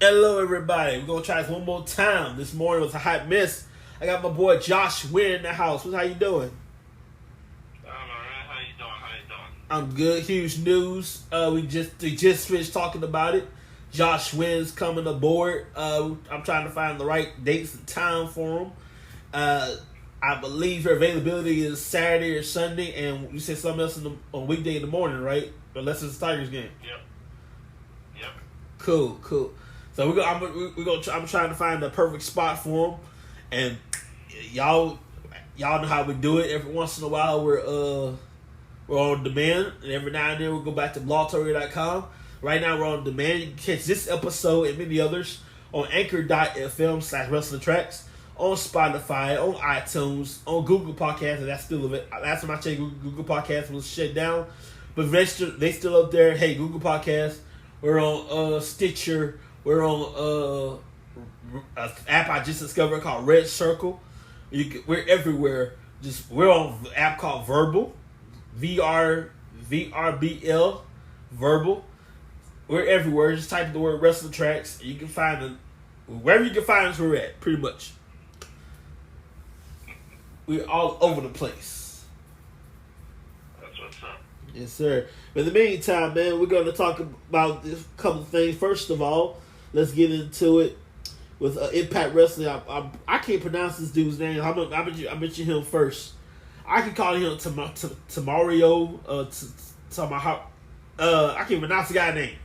Hello, everybody. We're going to try this one more time. This morning was a hot miss. I got my boy Josh Wynn in the house. How you doing? I'm alright. How you doing? I'm good. Huge news. We just finished talking about it. Josh Wynn's coming aboard. I'm trying to find the right dates and time for him. I believe her availability is Saturday or Sunday, and you said something else on weekday in the morning, right? Unless it's the Tigers game. Yep. Cool. So I'm trying to find the perfect spot for him, and y'all know how we do it. Every once in a while, we're on demand, and every now and then we'll go back to blogtory.com. Right now, we're on demand. You can catch this episode and many others on anchor.fm/wrestlingtracks, on Spotify, on iTunes, on Google Podcasts, and that's still a bit. Last time I checked, Google Podcasts was shut down, but they still up there. Hey, Google Podcasts. We're on Stitcher. We're on an app I just discovered called Red Circle. We're everywhere. We're on an app called Verbal, VRBL, Verbal. We're everywhere. Just type in the word Wrestling Tracks. You can find it wherever you can find us. We're at pretty much. We're all over the place. That's what's up. Yes, sir. But in the meantime, man, we're going to talk about a couple of things. First of all, let's get into it with Impact Wrestling. I can't pronounce this dude's name. I bet you him first. I can call him Tamario. I can't pronounce the guy's name.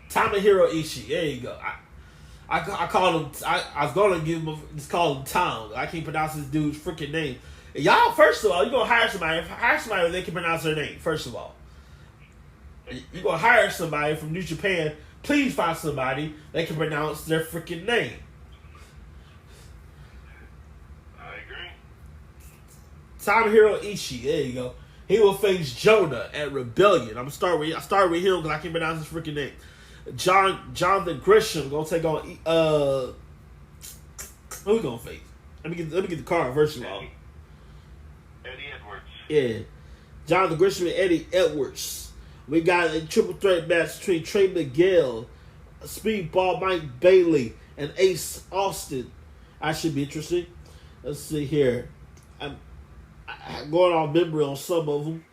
Tamahiro Ishii. There you go. I call him. I was gonna give him. Just call him Tom. I can't pronounce this dude's freaking name. Y'all, first of all, you gonna hire somebody. Hire somebody they can pronounce their name. First of all, you gonna hire somebody from New Japan. Please find somebody that can pronounce their freaking name. I agree. Tamahiro Ishii. There you go. He will face Jonah at Rebellion. I start with him because I can't pronounce his freaking name. Jonathan Gresham gonna take on who we gonna face? Let me get the card first of all. Eddie Edwards. Yeah, Jonathan Gresham and Eddie Edwards. We got a triple threat match between Trey Miguel, Speedball Mike Bailey, and Ace Austin. That should be interesting. Let's see here. I'm going off memory on some of them.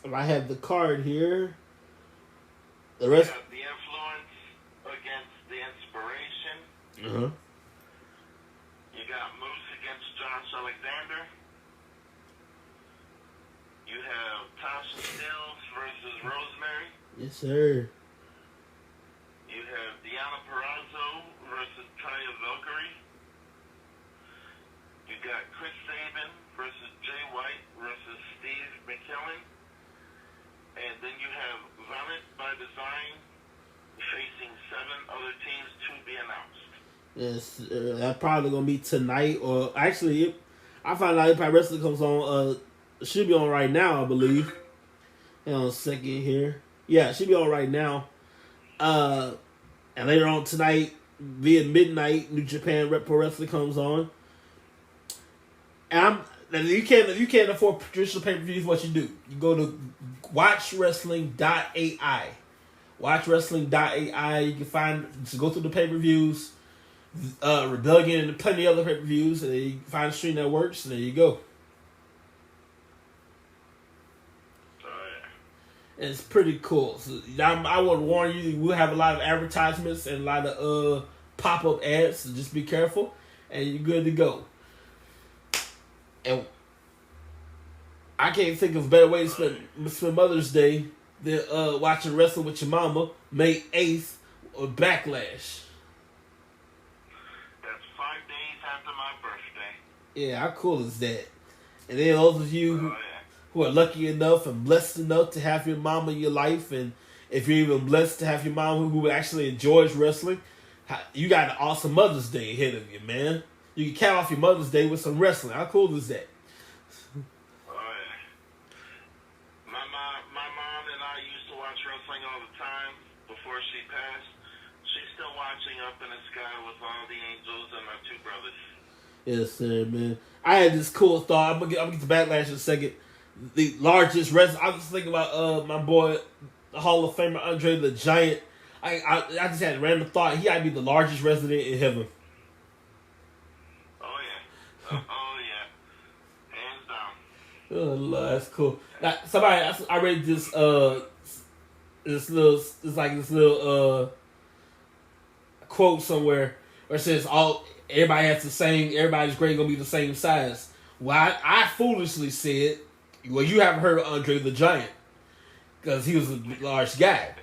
And I have the card here. The rest. You have the influence against the inspiration. Uh-huh. You got Moose against Josh Alexander. You have Tasha Steelz versus Rosemary. Yes, sir. You have Deonna Purrazzo versus Taya Valkyrie. You got Chris Sabin versus Jay White versus Steve McKellen. And then you have Violent by Design facing 7 other teams to be announced. Yes, that's probably gonna be tonight, or actually, I find out Impact Wrestling comes on. Should be on right now, I believe. Hang on a second here. Yeah, it should be on right now. And later on tonight, via midnight, New Japan Pro Wrestling comes on. And you can't afford traditional pay-per-views. What you do? You go to watchwrestling.ai. Watchwrestling.ai. You can just go through the pay-per-views, Rebellion, and plenty of other pay-per-views, and then you can find a stream that works. And there you go. And it's pretty cool. So I would warn you, we'll have a lot of advertisements and a lot of pop-up ads. So just be careful, and you're good to go. And I can't think of a better way to spend Mother's Day than watching Wrestling with Your Mama, May 8th, or Backlash. That's 5 days after my birthday. Yeah, how cool is that? And then those of you who are lucky enough and blessed enough to have your mama in your life, and if you're even blessed to have your mom who actually enjoys wrestling, you got an awesome Mother's Day ahead of you, man. You can cap off your Mother's Day with some wrestling. How cool is that? My mom and I used to watch wrestling all the time before she passed. She's still watching Up in the Sky with all the angels and my 2 brothers. Yes, sir, man. I had this cool thought. I'm gonna get to Backlash in a second. the largest resident. I was thinking about my boy, the Hall of Famer Andre the Giant. I just had a random thought. He might be the largest resident in heaven. Oh yeah, oh yeah, hands down. Oh Lord, that's cool. Now, somebody, I read this little quote somewhere where it says everybody's grade gonna be the same size. Well, I foolishly said, well, you haven't heard of Andre the Giant because he was a large guy.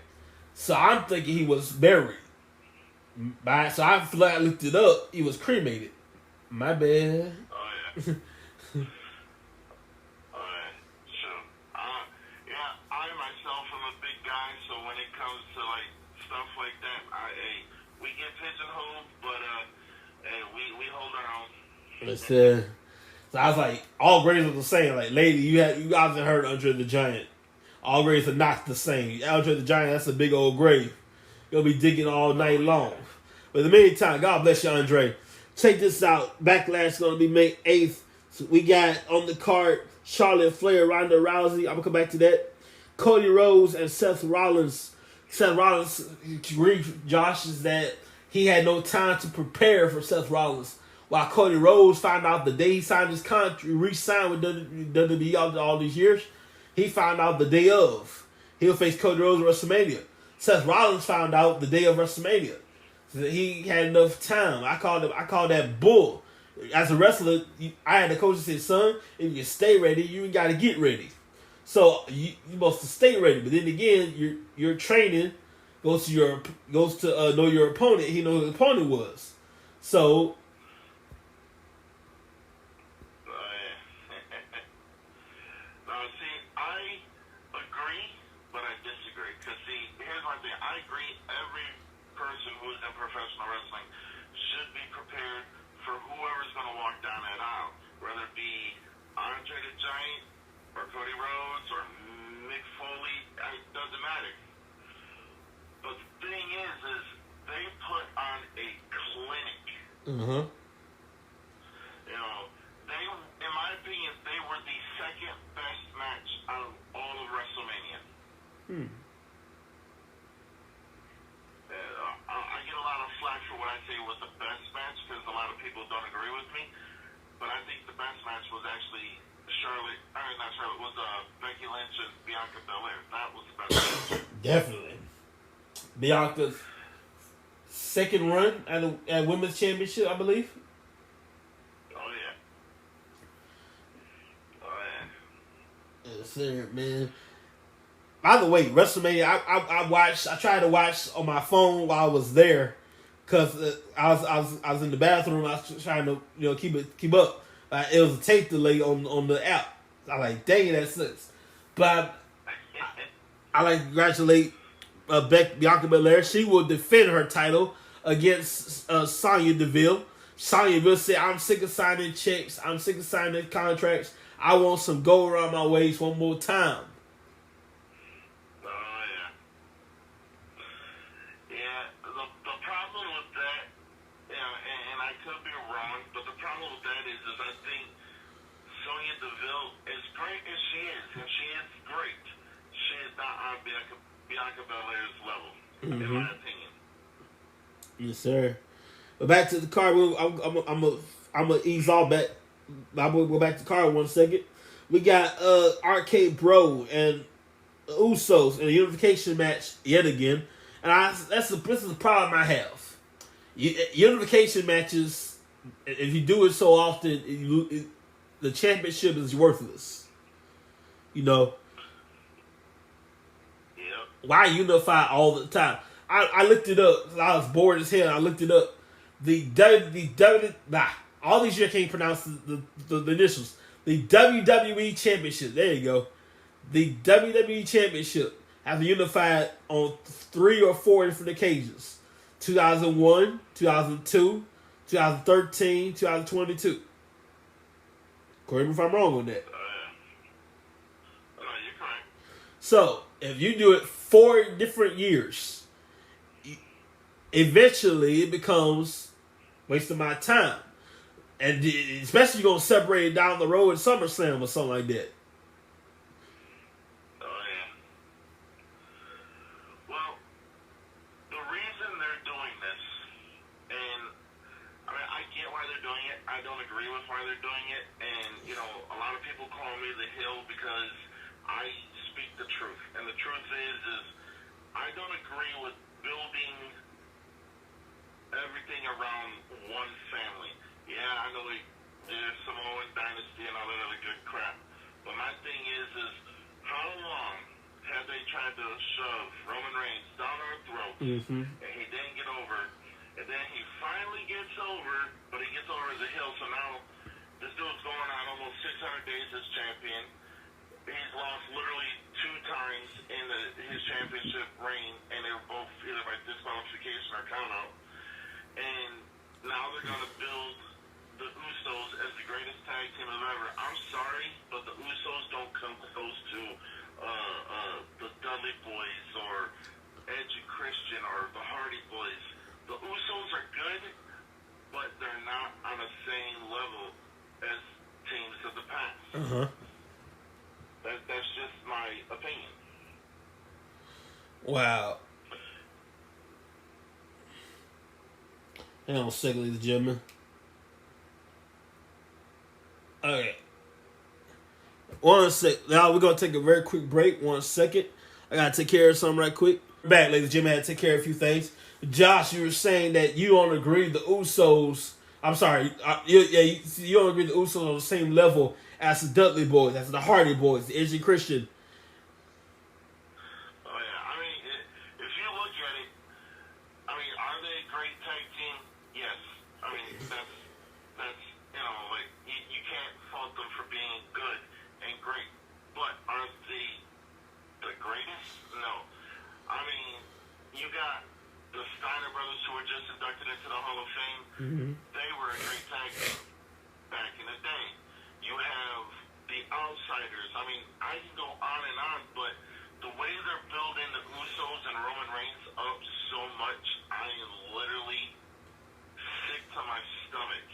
So I'm thinking he was buried. So I looked it up. He was cremated. My bad. Oh yeah. Alright, so yeah, I myself am a big guy, so when it comes to like stuff like that, we get pigeonholed, but we hold our own. Listen. So I was like, all grades are the same. Like, lady, you guys have heard Andre the Giant. All grades are not the same. Andre the Giant, that's a big old grave. You'll be digging all night long. But in the meantime, God bless you, Andre. Check this out. Backlash is going to be May 8th. So we got on the card Charlotte Flair, Ronda Rousey. I'm going to come back to that. Cody Rhodes and Seth Rollins. Seth Rollins agreed with Josh is that he had no time to prepare for Seth Rollins. While Cody Rhodes found out the day he signed his contract, re-signed with WWE after all these years, he found out the day of. He'll face Cody Rhodes at WrestleMania. Seth Rollins found out the day of WrestleMania. So he had enough time. I call that bull. As a wrestler, I had a coach that said, son, if you stay ready, you ain't got to get ready. So you supposed to stay ready. But then again, your training goes to know your opponent. He knows who the opponent was. So professional wrestling should be prepared for whoever's going to walk down that aisle, whether it be Andre the Giant or Cody Rhodes or Mick Foley. It doesn't matter. But the thing is they put on a clinic. Mm-hmm. You know, in my opinion, they were the second best match out of all of WrestleMania. I get a lot of flack for what I say was the best match because a lot of people don't agree with me. But I think the best match was actually was Becky Lynch and Bianca Belair. That was the best match. Definitely. Bianca's second run at Women's Championship, I believe. Oh, yeah. Oh, yeah. Yes, sir, man. By the way, WrestleMania, I tried to watch on my phone while I was there, cause I was in the bathroom. I was trying to keep up. It was a tape delay on the app. I like, dang it, that sucks. But I like to congratulate Bianca Belair. She will defend her title against Sonya Deville. Sonya Deville said, "I'm sick of signing checks. I'm sick of signing contracts. I want some gold around my waist one more time." Bianca Belair's level, in my opinion. Yes, sir. But back to the card. I'm gonna ease all back. I'm gonna go back to the card 1 second. We got Arcade Bro and Usos in a unification match yet again, and this is a problem I have. Unification matches, if you do it so often, the championship is worthless. You know. Why unify all the time? I looked it up. I was bored as hell. I looked it up. All these years I can't pronounce the initials. The WWE Championship. There you go. The WWE Championship have unified on 3 or 4 different occasions. 2001, 2002, 2013, 2022. Correct me if I'm wrong on that. You're correct. So, if you do it 4 different years, eventually it becomes wasting my time. And especially you're going to separate it down the road at SummerSlam or something like that. why they're doing it. And, you know, a lot of people call me the Hill because I speak the truth. And the truth is I don't agree with building everything around one family. Yeah, I know there's Samoan dynasty and all that other good crap. But my thing is how long have they tried to shove Roman Reigns down our throats, and he didn't get over, and then he finally gets over, but he gets over as a heel, so now this dude's going on almost 600 days as champion. He's lost literally 2 times in his championship reign, and they were both either by disqualification or count-out. And now they're going to build the Usos as the greatest tag team of ever. I'm sorry, but the Usos don't come close to the Dudley Boys or Edge and Christian or the Hardy Boys. The Usos are good, but they're not on the same level as teams of the past. That's just my opinion. Wow. Hang on a second, ladies and gentlemen. Okay. 1 sec. Now we're going to take a very quick break. 1 second. I got to take care of something right quick. Back, ladies and gentlemen. I had to take care of a few things. Josh, you were saying that you don't agree the Usos. I'm sorry. You don't agree the Usos on the same level as the Dudley Boys, as the Hardy Boys, the Edge and Christian. Oh, yeah. I mean, if you look at it, I mean, are they a great tag team? Yes. I mean, that's you know, like, you can't fault them for being good and great. But are they the greatest? No. I mean, you got the Steiner brothers who were just inducted into the Hall of Fame. They were a great tag team back in the day. You have the Outsiders. I mean, I can go on and on, but the way they're building the Usos and Roman Reigns up so much, I am literally sick to my stomach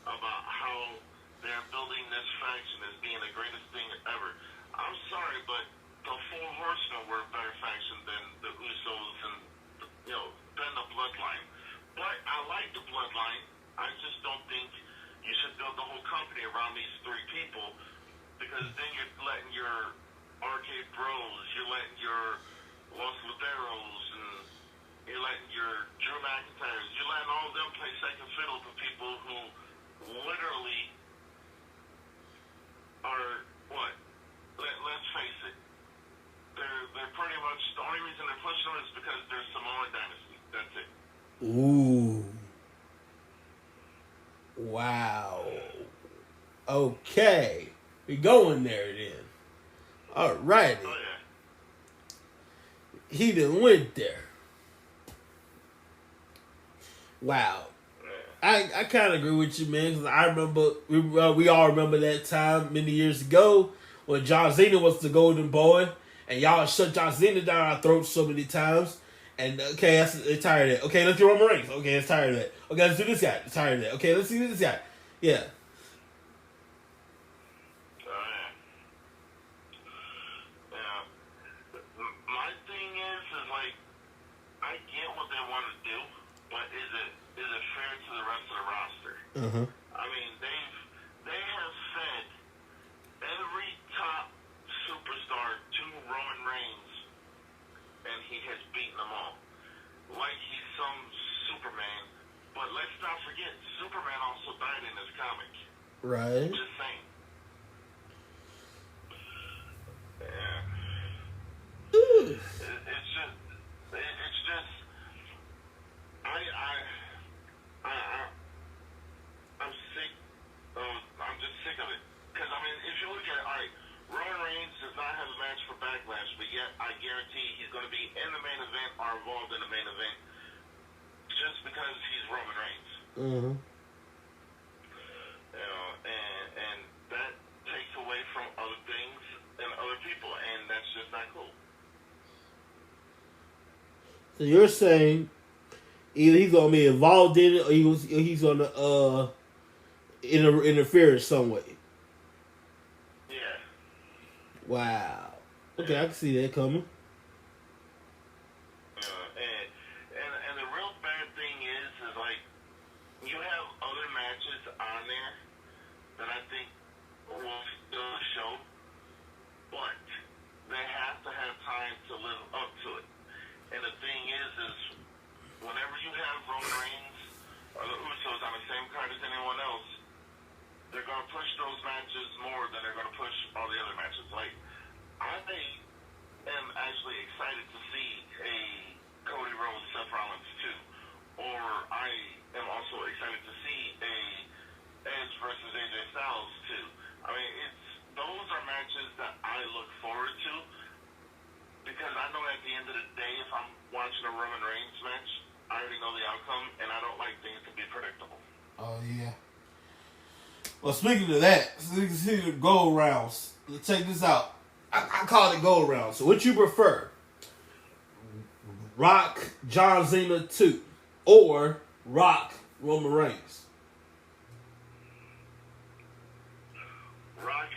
about how they're building this faction as being the greatest thing ever. I'm sorry, but the Four Horsemen were a better faction than the Usos and, than the Bloodline. But I like the Bloodline. I just don't think you should build the whole company around these 3 people, because then you're letting your Arcade Bros, you're letting your Los Luderos, and you're letting your Drew McIntyres, you're letting all of them play second fiddle to people who literally are, what? Let's face it. They're pretty much, the only reason they're pushing them is because they're Samoan dynasty. That's it. Ooh. Wow. Okay. We going there then. Alrighty. Oh, yeah. He done went there. Wow. I kind of agree with you, man, because I remember, we all remember that time many years ago when John Cena was the golden boy, and y'all shut John Cena down our throats so many times. And, okay, they're tired of that. Okay, let's do Roman Reigns. Okay, it's tired of that. Okay, let's do this guy. It's tired of that. Okay, let's do this guy. Yeah. My thing is like, I get what they want to do, but is it fair to the rest of the roster? I mean, they have fed every top superstar to Roman Reigns, and he has beaten them all. Like he's some Superman. But let's not forget, Superman also died in this comic. Right. Just saying. Yeah. It's just, I'm sick. I'm just sick of it. Because, I mean, if you look at it, all right, Roman Reigns does not have a match for Backlash, but yet I guarantee he's going to be in the main event or involved in the main event just because he's Roman Reigns. And that takes away from other things and other people, and that's just not cool. So you're saying either he's gonna be involved in it, or he's gonna interfere in some way. Yeah. Wow. Okay, I can see that coming. And the real bad thing is like you have other matches on there end of the day, if I'm watching a Roman Reigns match, I already know the outcome, and I don't like things to be predictable. Oh, yeah. Well, speaking of that, speaking of gold rounds, let's check this out. I call it gold rounds. So what you prefer? Rock John Cena 2 or Rock Roman Reigns? Rock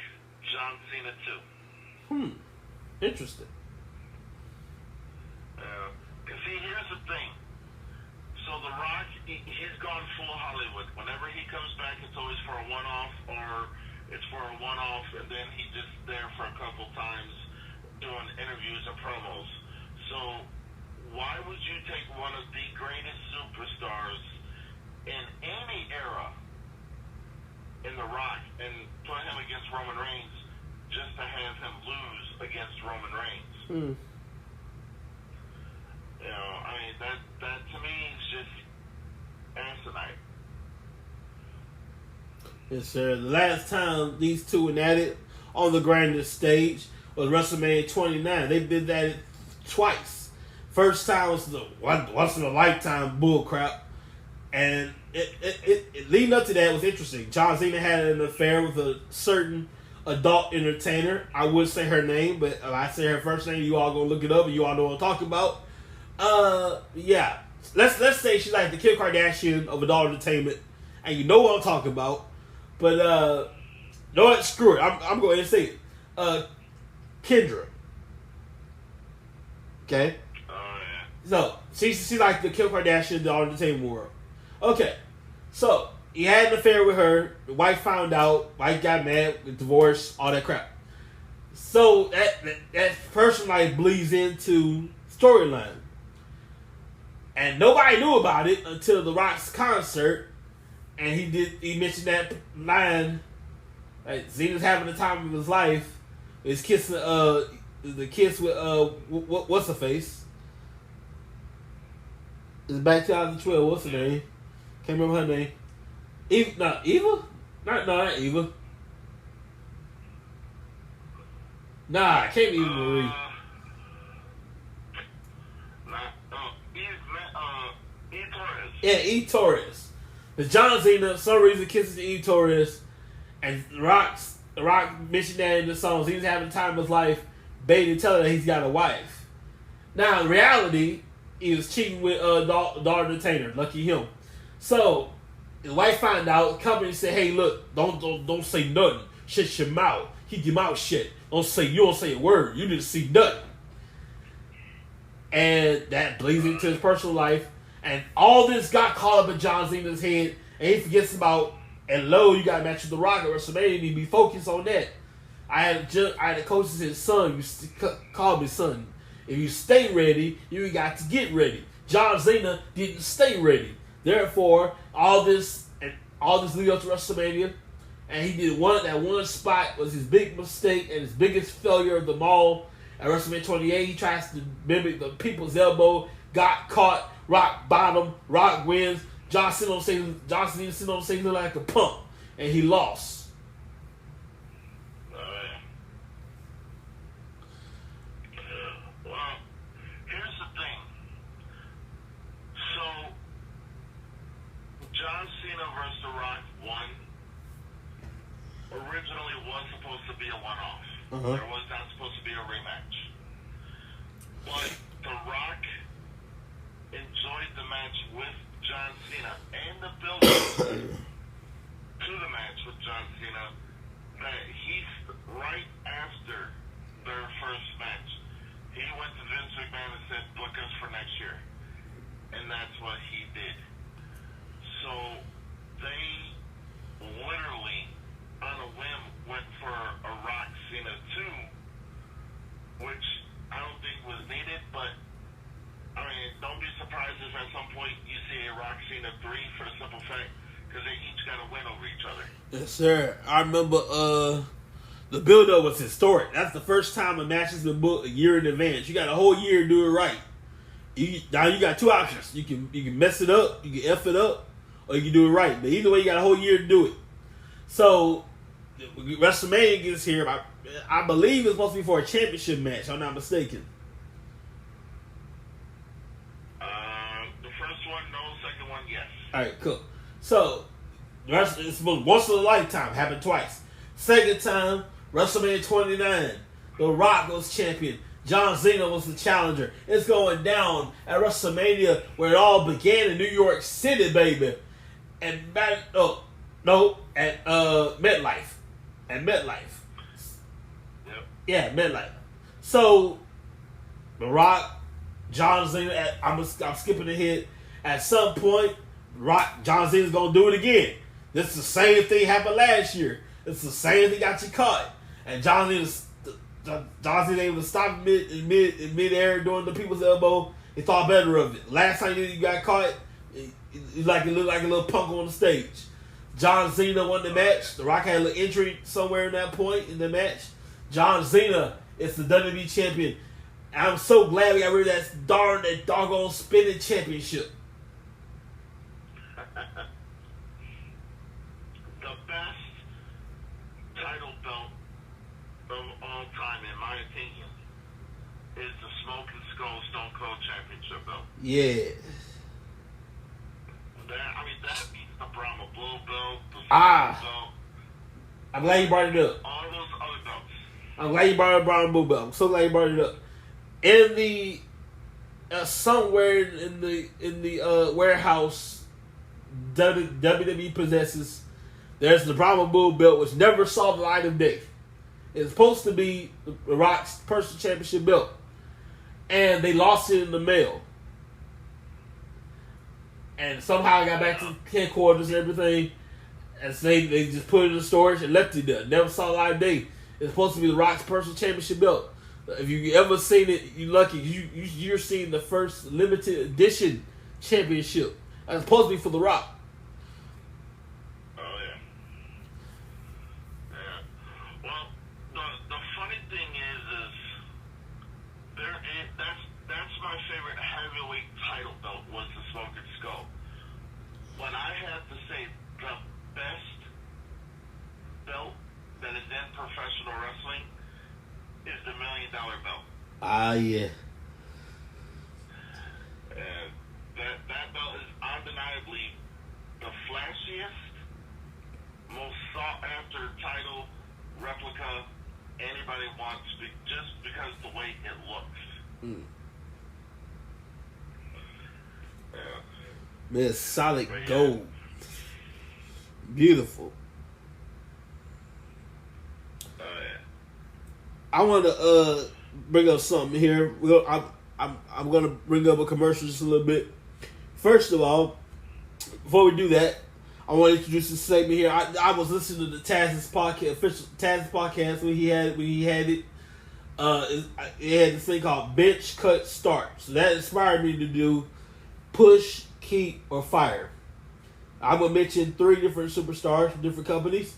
John Cena 2. Interesting. Because see, here's the thing. So The Rock, he's gone full Hollywood. Whenever he comes back, it's always for a one-off, or it's for a one-off, and then he's just there for a couple times doing interviews and promos. So why would you take one of the greatest superstars in any era in The Rock and put him against Roman Reigns just to have him lose against Roman Reigns? You know, I mean, that to me is just asinine. Yes, sir. The last time these two went at it on the grandest stage was WrestleMania 29. They've been at it twice. First time was the once in a lifetime bull crap, and it leading up to that was interesting. John Cena had an affair with a certain adult entertainer. I would say her name, but if I say her first name, you all gonna look it up and you all know what I'm talking about. Yeah. Let's say she's like the Kim Kardashian of adult entertainment, and you know what I'm talking about. But no, what? Screw it. I'm going to say it. Kendra. Okay. Oh yeah. So she's like the Kim Kardashian of the adult entertainment world. Okay. So he had an affair with her. The wife found out. Wife got mad, divorced, all that crap. So that person like bleeds into storyline. And nobody knew about it until The Rock's concert, and he mentioned that line, like Cena's having the time of his life. He's kissing the kiss with what's her face? It's back 2012. What's her name? Can't remember her name. Eva? Not Eva. Nah, I can't be Eva Marie. Yeah, E. Torres. The John Cena, for some reason, kisses E. Torres, and The Rock mentioned that in the songs. He's having the time of his life, baby, telling her he's got a wife. Now, in reality, he was cheating with daughter entertainer. Lucky him. So, his wife found out. The company said, "Hey, look, don't say nothing. Shut your mouth. Keep your mouth shut. You don't say a word. You didn't see nothing." And that bleeds into his personal life. And all this got caught up in John Cena's head, and he forgets about, and lo, you got a match with The Rock at WrestleMania, and he be focused on that. I had a coach that said, "Son, you call me son. If you stay ready, you got to get ready." John Cena didn't stay ready. Therefore, all this lead up to WrestleMania, and he did that one spot was his big mistake and his biggest failure of them all. At WrestleMania 28, he tries to mimic the people's elbow, got caught. Rock bottom, Rock wins. John Cena sitting on stage like a pump, and he lost. Well, here's the thing. So, John Cena versus The Rock 1 originally was supposed to be a one-off. There was not supposed to be a rematch. But The Rock enjoyed the match with John Cena and the build-up to the match with John Cena. That right after their first match, he went to Vince McMahon and said, "Book us for next year," and that's what he did. So they literally, on a whim, went for a Rock Cena 2, which I don't think was needed, but I mean, don't be surprised if at some point you see a Rock Cena 3 for the simple fact because they each got a win over each other. Yes, sir. I remember the build-up was historic. That's the first time a match has been booked a year in advance. You got a whole year to do it right. Now you got two options. You can mess it up, you can F it up, or you can do it right. But either way, you got a whole year to do it. So WrestleMania gets here. I believe it's supposed to be for a championship match. If I'm not mistaken. yes. All right, cool. So, it's once in a lifetime. Happened twice. Second time, WrestleMania 29. The Rock was champion. John Cena was the challenger. It's going down at WrestleMania where it all began in New York City, baby. And at MetLife. At MetLife. Yep. Yeah, MetLife. So, The Rock, John Cena, I'm skipping ahead. At some point, John Cena's going to do it again. This is the same thing happened last year. It's the same thing got you caught. And John Cena able to stop in mid-air doing the people's elbow. He thought better of it. Last time he got caught, it looked like a little punk on the stage. John Cena won the match. The Rock had a little injury somewhere in that point in the match. John Cena is the WWE champion. I'm so glad we got rid of that doggone spinning championship. The best title belt of all time, in my opinion, is the Smoke and Skull Stone Cold Championship belt. Yeah. That beats the Brahma Bull belt, the Super belt. I'm glad you brought it up. All those other belts. I'm glad you brought up Brahma Bull belt. I'm so glad you brought it up. In the somewhere in the warehouse WWE possesses, there's the Brahma Bull belt, which never saw the light of day. It's supposed to be The Rock's personal championship belt, and they lost it in the mail. And somehow I got back to headquarters and everything, and they just put it in the storage and left it there. Never saw the light of day. It's supposed to be The Rock's personal championship belt. If you ever seen it, you're lucky. You're seeing the first limited edition championship. It's supposed to be for The Rock. Oh yeah. Yeah. Well, the funny thing is that's my favorite heavyweight title belt was the Smoke and Skull. When I have to say the best belt that is in professional wrestling is the $1 Million belt. Yeah. And that belt is undeniably the flashiest, most sought after title replica anybody wants, just because the way it looks. Yeah. Man, it's solid gold. Beautiful. I want to bring up something here. I'm going to bring up a commercial just a little bit. First of all, before we do that, I want to introduce this segment here. I was listening to the Taz's podcast, official Taz's podcast when he had it. It had this thing called Bench Cut Start. So that inspired me to do Push, Keep, or Fire. I'm going to mention 3 different superstars from different companies.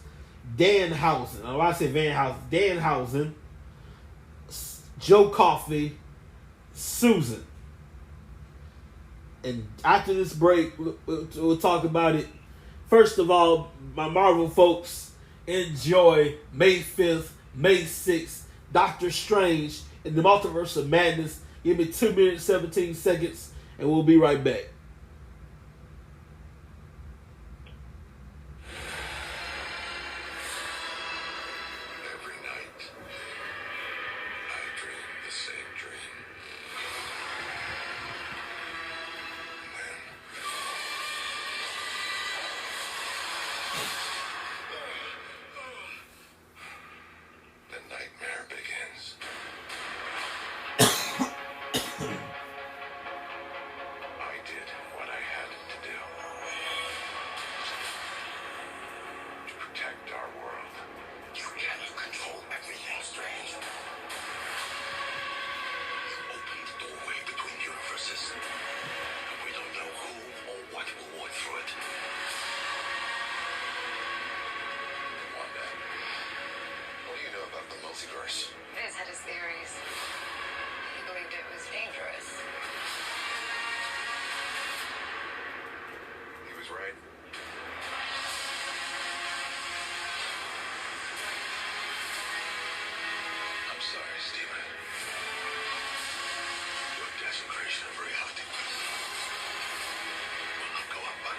Danhausen. I want to say Van Housen. Danhausen. Joe Coffey, Susan. And after this break, we'll talk about it. First of all, my Marvel folks, enjoy May 5th, May 6th, Doctor Strange in the Multiverse of Madness. Give me 2 minutes, 17 seconds, and we'll be right back. Multiverse. Viz had his theories. He believed it was dangerous. He was right. I'm sorry, Steven. Your desecration of reality will not go unpunished.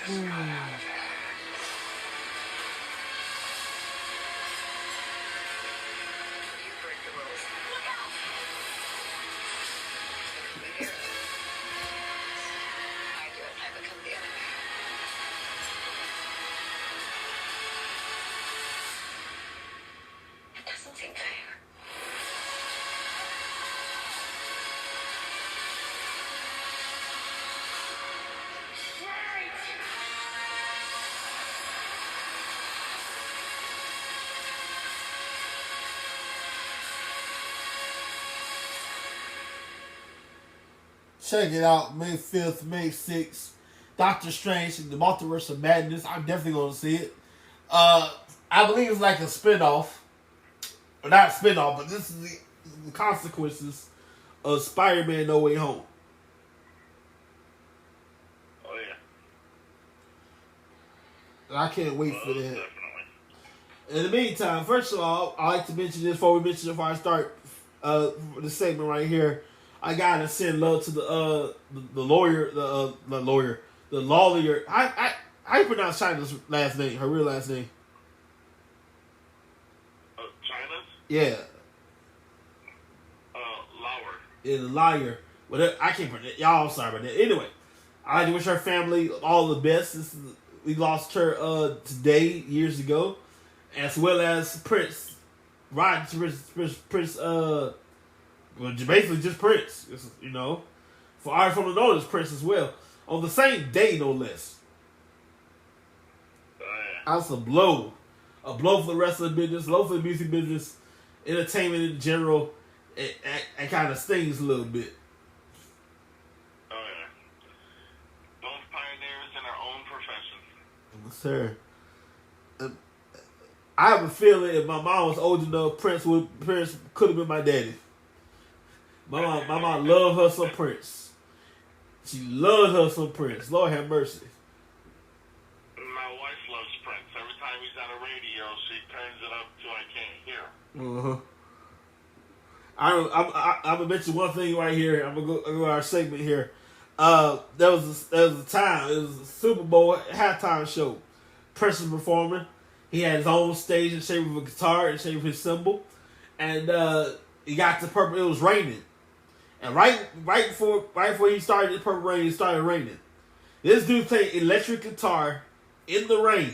just got out of there. You break the rules. Look out! Here. I do it, I become the enemy. It doesn't seem fair. Check it out, May 5th, May 6th. Doctor Strange and the Multiverse of Madness. I'm definitely going to see it. I believe it's like a spinoff. Or not a spinoff, but this is the consequences of Spider-Man No Way Home. Oh, yeah. I can't wait for that. Definitely. In the meantime, first of all, I like to mention this before I start the segment right here. I gotta send love to the lawyer. How you pronounce China's last name? Her real last name? China's? Yeah. Lauer. Yeah, the liar. Well, I can't pronounce. Y'all, I'm sorry about that. Anyway, I like to wish her family all the best. We lost her today, years ago, as well as Prince. Prince. Well, basically just Prince, you know. For our from the notice, Prince as well. On the same day, no less. That's a blow. A blow for the rest of the business, blow for the music business, entertainment in general. It kind of stings a little bit. Oh, yeah. Both pioneers in our own profession. Yes, sir. I have a feeling if my mom was old enough, Prince could have been my daddy. My mom loved her some Prince. She loved her some Prince. Lord have mercy. My wife loves Prince. Every time he's on the radio, she turns it up till I can't hear. I'm gonna mention one thing right here. I'm gonna go to our segment here. There was a time. It was a Super Bowl halftime show. Prince was performing. He had his own stage in shape of a guitar, in shape of his symbol, and he got to purple. It was raining. And right before he started the Purple Rain, it started raining. This dude played electric guitar in the rain.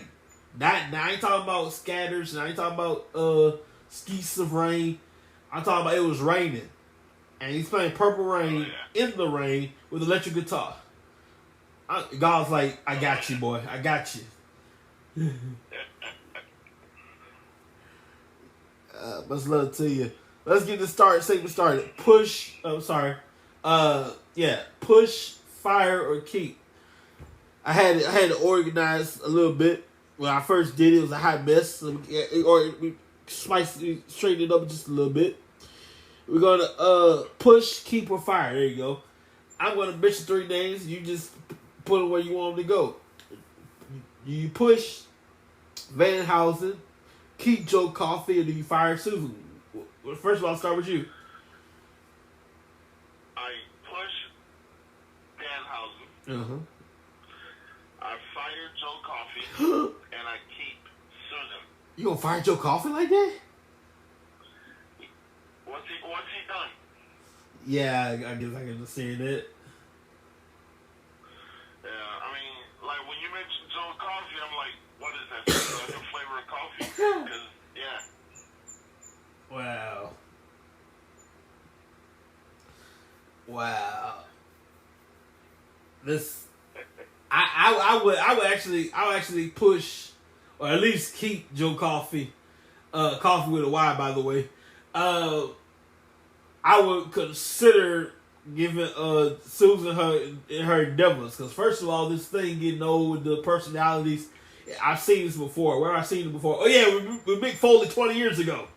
I ain't talking about scatters, and I ain't talking about skeets of rain. I'm talking about it was raining. And he's playing Purple Rain in the rain with electric guitar. God's like, I got you, boy. I got you. Much love to you. Let's get this segment started. Push, fire, or keep. I had to organize a little bit. When I first did it, was a hot mess. So we straightened it up just a little bit. We're gonna push, keep, or fire. There you go. I'm gonna mention 3 names. You just put them where you want them to go. You push Danhausen, keep Joe Coffey, or do you fire Susan? Well, first of all, I'll start with you. I push Danhausen. Uh-huh. I fire Joe Coffey. And I keep Susan. You gonna fire Joe Coffey like that? What's he done? Yeah, I guess I can understand that. Yeah, I mean, like when you mention Joe Coffey, I'm like, what is that? Like a flavor of coffee? Because, yeah. Wow. This, I would actually push, or at least keep Joe Coffey. Coffee with a Y, by the way. I would consider giving Susan her endeavors, because first of all, this thing getting old with the personalities. I've seen this before. Where I've seen it before? Oh yeah, with Mick Foley 20 years ago.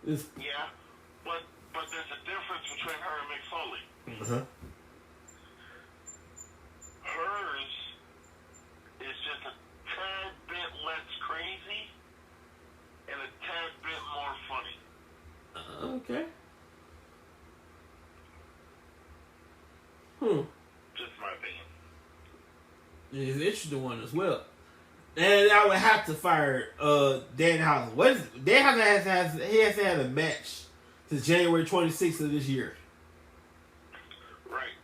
Yeah, but there's a difference between her and Mick Foley. Uh-huh. Hers is just a tad bit less crazy and a tad bit more funny. Okay. Just my opinion. It's an interesting one as well. And I would have to fire Danhausen. What is it? Danhausen hasn't had a match since January 26th of this year. Right.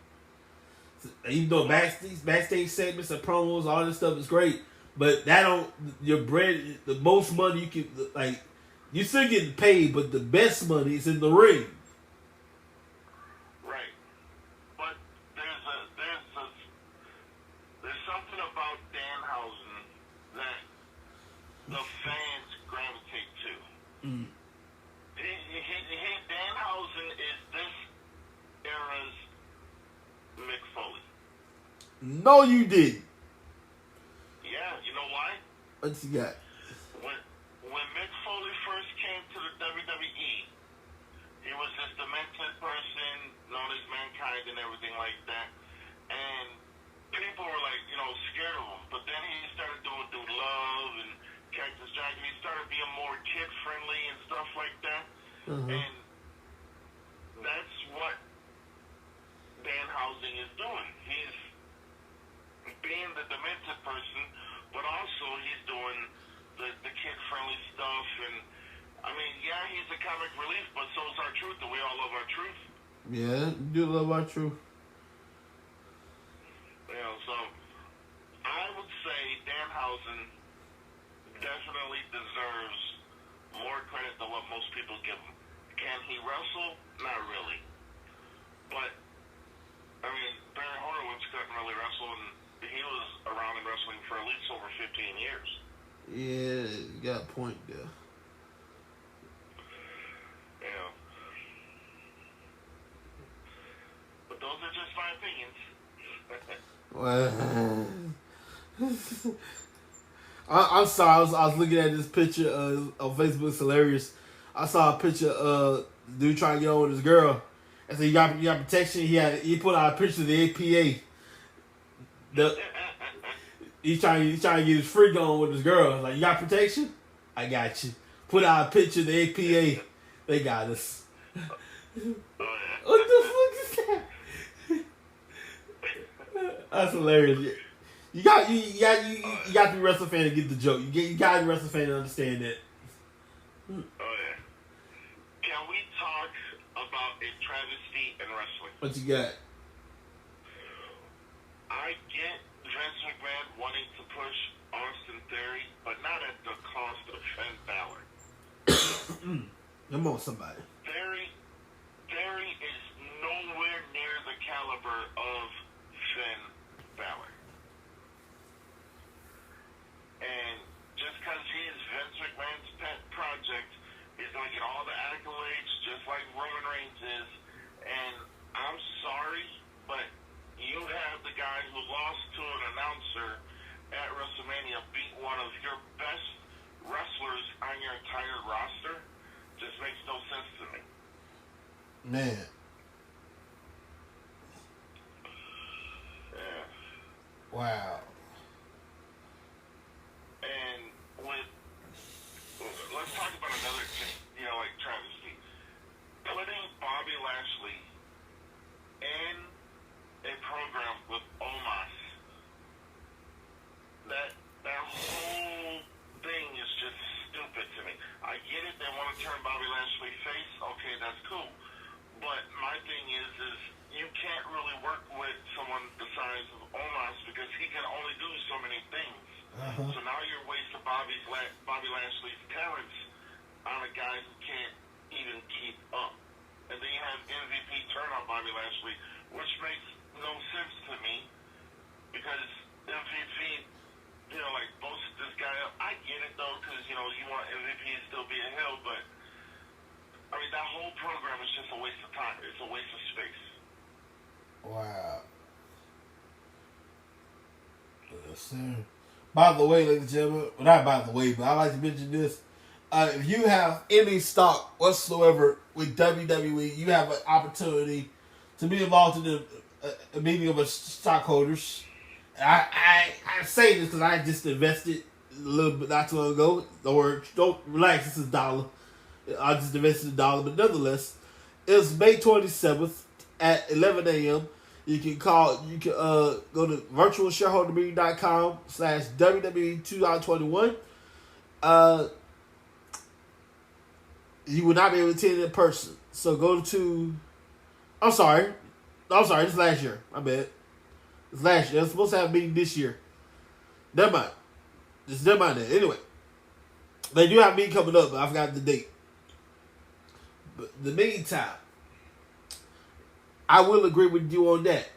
Even though backstage segments and promos, all this stuff is great, but that don't your bread. The most money you can like, you're still getting paid, but the best money is in the ring. Right. But there's something about Danhausen that the fans gravitate to. Mm. Danhausen is this era's Mick Foley. No, you didn't. Yeah, you know why? What you got? When Mick Foley first came to the WWE, he was this demented person known as Mankind and everything like that. And people were like, scared of him. But then he started doing Dude Love and Cactus Jack. He started being more kid friendly and stuff like that. Uh-huh. And that's what Danhausen is doing. He's being the demented person, but also he's doing the kid-friendly stuff. And, I mean, yeah, he's a comic relief, but so is our truth, and we all love our truth. Yeah, you do love our truth. So I would say Danhausen definitely deserves more credit than what most people give him. Can he wrestle? Not really. But, I mean, Barry Horowitz couldn't really wrestle, and he was around in wrestling for at least over 15 years. Yeah, you got a point there. Yeah. But those are just my opinions. Well, I'm sorry. I was looking at this picture on Facebook. It's hilarious. I saw a picture of dude trying to get on with his girl. I said, "You got protection." He put out a picture of the APA. He's trying to get his freak on with his girl. Like, you got protection? I got you. Put out a picture of the APA. They got us. What the fuck is that? That's hilarious. You got to be a wrestling fan to get the joke. You got to be a wrestling fan to understand that. Oh yeah. Can we talk about a travesty in wrestling? What you got? I get Vince McMahon wanting to push Austin Theory, but not at the cost of Finn Balor. Come on, somebody. Theory is nowhere near the caliber of Finn Balor. And just because he's Vince McMahon's pet project, he's going to get all the accolades just like Roman Reigns is. And I'm sorry, but you have the guy who lost to an announcer at Wrestlemania beat one of your best wrestlers on your entire roster. Just makes no sense to me. Man. Yeah. Wow. And let's talk about another thing, like travesty. Putting Bobby Lashley in a program with Omos. That whole thing is just stupid to me. I get it, they want to turn Bobby Lashley face. Okay, that's cool. But my thing is you can't really work with someone the size of Omos because he can only do so many things. Uh-huh. So now you're wasting Bobby Lashley's talents on a guy who can't even keep up. And then you have MVP turn on Bobby Lashley, which makes no sense to me because MVP, boasted this guy up. I get it though, because you want MVP to still be a heel, but I mean that whole program is just a waste of time. It's a waste of space. Wow. Yes, sir. By the way, ladies and gentlemen, well, not by the way, but I like to mention this. If you have any stock whatsoever with WWE, you have an opportunity to be involved in a meeting of stockholders. I say this because I just invested a little bit not too long ago. Don't relax, this is $1. I just invested $1, but nonetheless, it's May 27th at 11 a.m. You can go to virtualshareholdermeeting.com/WWE2021. You will not be able to attend in person. So go to, I'm sorry, it's last year. I bet. It's last year. They're supposed to have a meeting this year. Never mind. Just never mind that. Anyway, they do have a meeting coming up, but I forgot the date. But in the meantime, I will agree with you on that.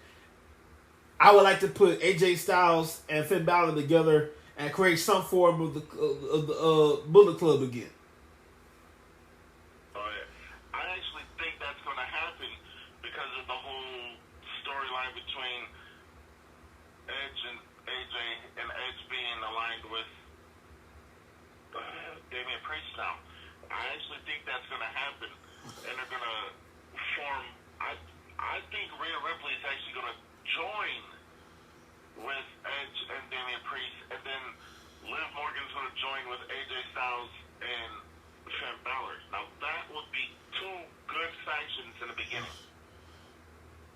I would like to put AJ Styles and Finn Balor together and create some form of the Bullet Club again. I actually think that's going to happen because of the whole storyline between Edge and AJ, and Edge being aligned with Damian Priest now. I actually think that's going to happen, and they're going to form. I think Rhea Ripley is actually going to join with Edge and Damian Priest, and then Liv Morgan's going to join with AJ Styles and Finn Balor. Now that would be two good factions in the beginning.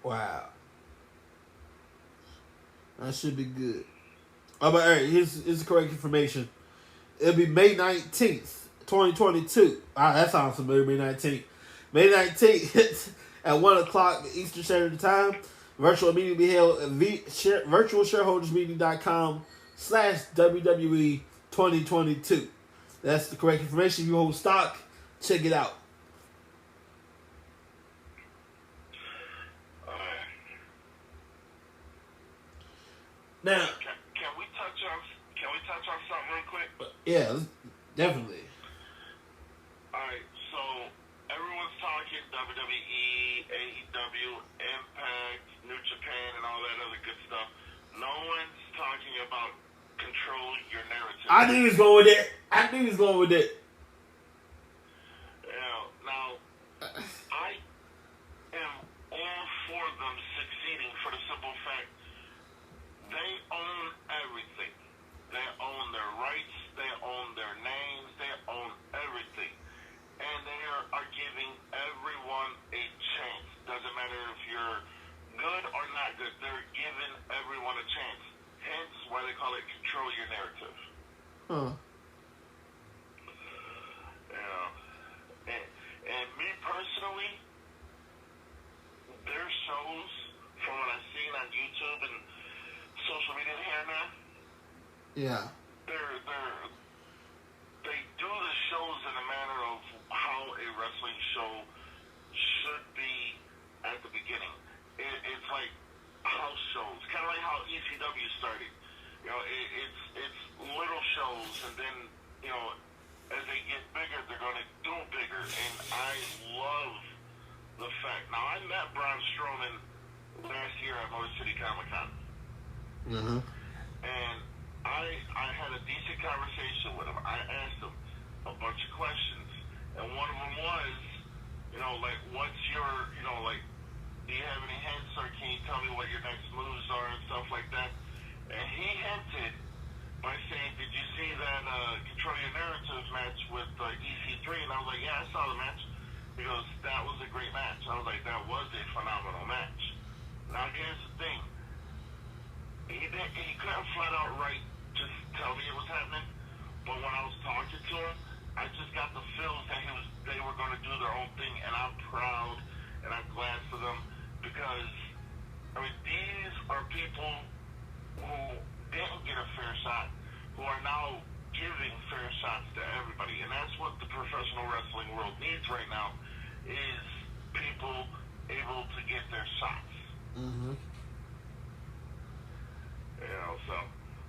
Wow. That should be good. Oh, but all right, here's the correct information. It'll be May 19th, 2022. Ah, that sounds familiar, May 19th. May 19th at 1 o'clock Eastern Standard Time. Virtual meeting will be held at virtualshareholdersmeeting.com/WWE 2022. That's the correct information. If you hold stock, check it out. Now, can we touch on something real quick? Yeah, definitely. All right, so everyone's talking WWE, AEW, Impact, New Japan, and all that other good stuff. No one's talking about control your narrative. I knew he was going with that. Now, I am all for them succeeding for the simple fact they own everything. They own their rights, they own their names, they own everything. And they are giving everyone a chance. Doesn't matter if you're good or not good, they're giving everyone a chance. Hence why they call it control your narrative. Huh. And me personally, their shows, from what I've seen on YouTube and social media here and there, Yeah. they do the shows in a manner of how a wrestling show should be at the beginning. It's like house shows, kind of like how ECW started. You know, it's little shows, and then, you know, as they get bigger, they're going to do bigger. And I love the fact. Now, I met Braun Strowman last year at Motor City Comic-Con. Mm-hmm. And I had a decent conversation with him. I asked him a bunch of questions. And one of them was, you know, like, what's your, you know, like, do you have any hints, or can you tell me what your next moves are and stuff like that? And he hinted by saying, did you see that Control Your Narratives match with EC3? And I was like, yeah, I saw the match. He goes, that was a great match. I was like, that was a phenomenal match. Now, here's the thing. He couldn't flat out just tell me it was happening. But when I was talking to him, I just got the feels that they were going to do their own thing. And I'm proud and I'm glad for them, because, I mean, these are people who didn't get a fair shot, who are now giving fair shots to everybody. And that's what the professional wrestling world needs right now, is people able to get their shots. Mm-hmm. You know, so,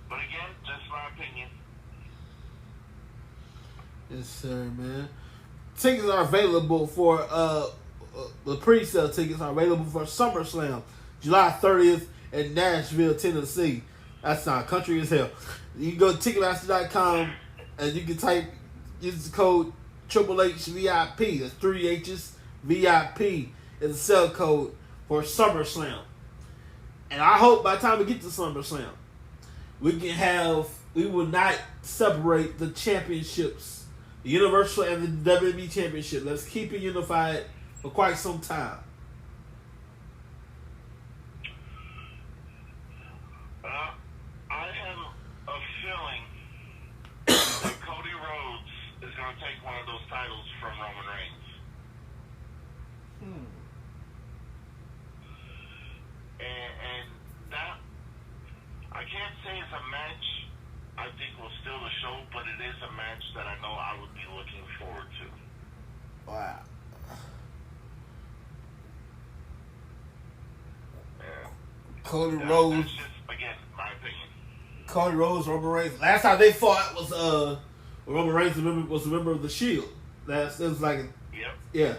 but again, just my opinion. Yes, sir, man. Tickets are available for the pre-sale tickets are available for SummerSlam, July 30th in Nashville, Tennessee. That sounds country as hell. You can go to Ticketmaster.com and you can use the code HHVIP. That's 3 H's VIP is the sell code for SummerSlam. And I hope by the time we get to SummerSlam, we will not separate the championships, the Universal and the WWE Championship. Let's keep it unified for quite some time. going to take one of those titles from Roman Reigns. And that, I can't say it's a match I think will steal the show, but it is a match that I know I would be looking forward to. Wow. Cody Rhodes. That's just, again, my opinion. Cody Rhodes, Roman Reigns. Last time they fought was Roman Reigns was a member of the Shield. It was like, Yep. yeah.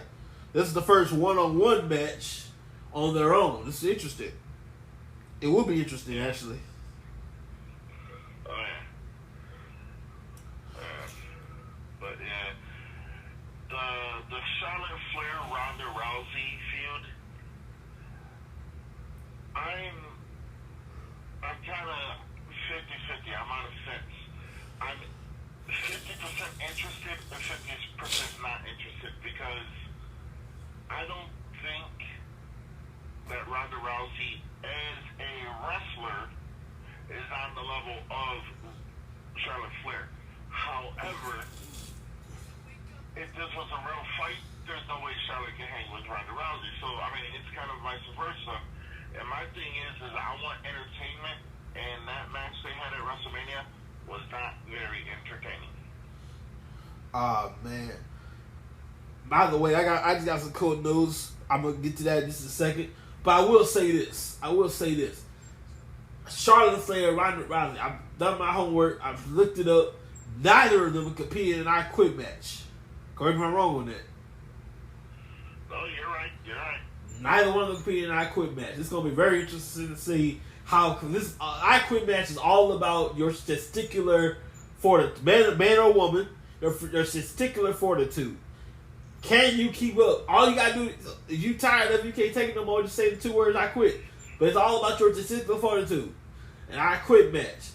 This is the first one-on-one match on their own. This is interesting. It will be interesting, actually. Oh yeah. But yeah, the Charlotte Flair Ronda Rousey feud. I'm kind of 50-50. I'm on a fence. I'm 50% interested and 50% not interested because I don't think that Ronda Rousey as a wrestler is on the level of Charlotte Flair. However, if this was a real fight, there's no way Charlotte can hang with Ronda Rousey. So, I mean, it's kind of vice versa. And my thing is I want entertainment, and that match they had at WrestleMania was not very entertaining. Oh, man. By the way, I just got some cool news. I'm going to get to that in just a second. But I will say this. Charlotte Flair, Ronda Rousey, I've done my homework. I've looked it up. Neither of them competed in an I Quit match. Correct me if I'm wrong on that. Oh, you're right. Neither one of them competed in an I Quit match. It's going to be very interesting to see how, because this I Quit match is all about your testicular fortitude. Man or woman, your testicular fortitude. Can you keep up? All you got to do, if you tired of it, you can't take it no more, just say the 2 words, I quit. But it's all about your testicular fortitude. And I Quit match.